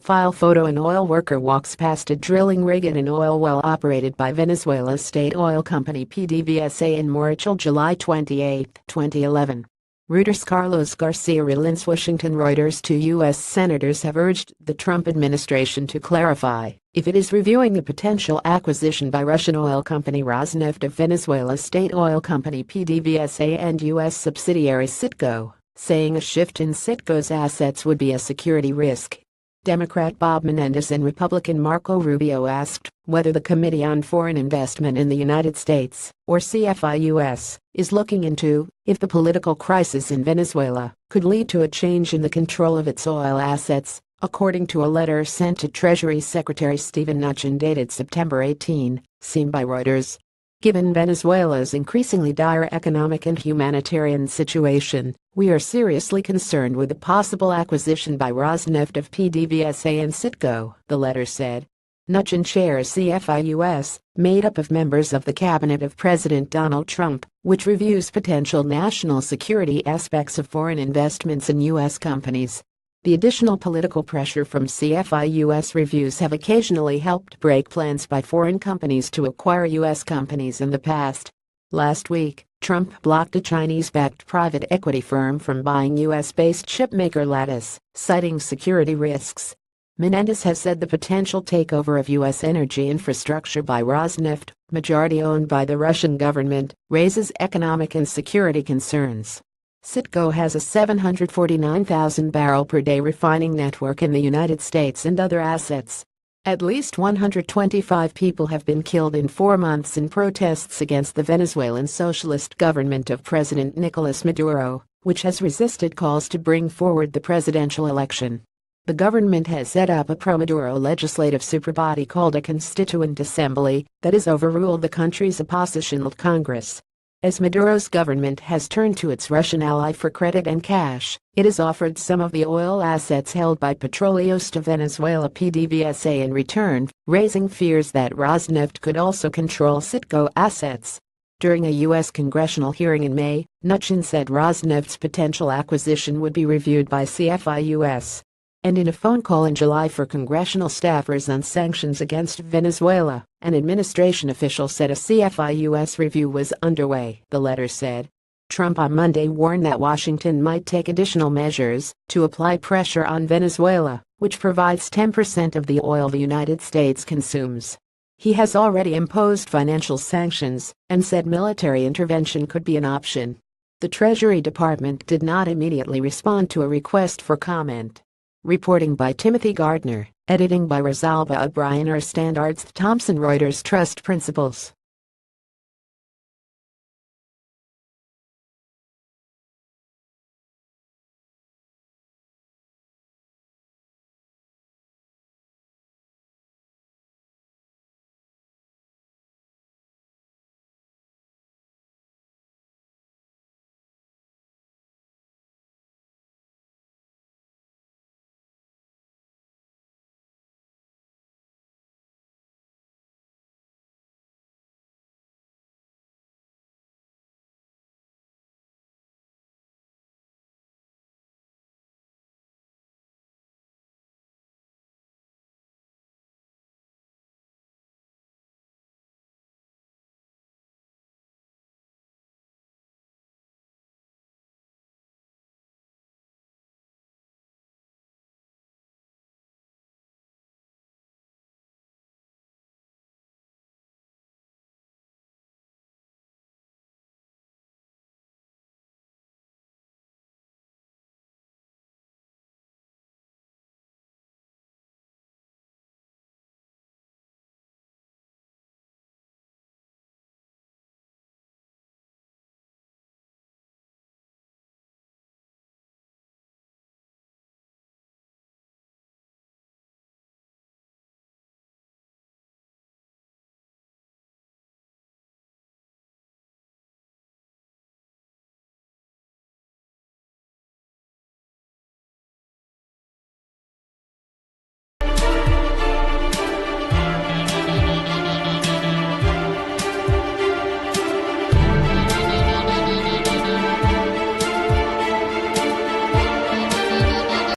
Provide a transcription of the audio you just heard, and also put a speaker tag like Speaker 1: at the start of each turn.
Speaker 1: File photo: an oil worker walks past a drilling rig at an oil well operated by Venezuela's state oil company PDVSA in Morichal, July 28, 2011. Reuters. Carlos Garcia relents Washington. Reuters. Two U.S. senators have urged the Trump administration to clarify if it is reviewing the potential acquisition by Russian oil company Rosneft of Venezuela's state oil company PDVSA and U.S. subsidiary Citgo, saying a shift in Citgo's assets would be a security risk. Democrat Bob Menendez and Republican Marco Rubio asked whether the Committee on Foreign Investment in the United States, or CFIUS, is looking into if the political crisis in Venezuela could lead to a change in the control of its oil assets, according to a letter sent to Treasury Secretary Steven Mnuchin dated September 18, seen by Reuters. Given Venezuela's increasingly dire economic and humanitarian situation, we are seriously concerned with the possible acquisition by Rosneft of PDVSA and Citgo, the letter said. Mnuchin chairs CFIUS, made up of members of the cabinet of President Donald Trump, which reviews potential national security aspects of foreign investments in U.S. companies. The additional political pressure from CFIUS reviews have occasionally helped break plans by foreign companies to acquire U.S. companies in the past. Last week, Trump blocked a Chinese-backed private equity firm from buying U.S.-based chipmaker Lattice, citing security risks. Menendez has said the potential takeover of U.S. energy infrastructure by Rosneft, majority owned by the Russian government, raises economic and security concerns. Citgo has a 749,000 barrel per day refining network in the United States and other assets. At least 125 people have been killed in 4 months in protests against the Venezuelan socialist government of President Nicolas Maduro, which has resisted calls to bring forward the presidential election. The government has set up a pro-Maduro legislative superbody called a Constituent Assembly that has overruled the country's oppositional Congress. As Maduro's government has turned to its Russian ally for credit and cash, it has offered some of the oil assets held by Petróleos de Venezuela PDVSA in return, raising fears that Rosneft could also control Citgo assets. During a U.S. congressional hearing in May, Mnuchin said Rosneft's potential acquisition would be reviewed by CFIUS. And in a phone call in July for congressional staffers on sanctions against Venezuela, an administration official said a CFIUS review was underway, the letter said. Trump on Monday warned that Washington might take additional measures to apply pressure on Venezuela, which provides 10% of the oil the United States consumes. He has already imposed financial sanctions and said military intervention could be an option. The Treasury Department did not immediately respond to a request for comment. Reporting by Timothy Gardner, editing by Rosalba O'Brien. Standards Thomson Reuters. Trust Principles.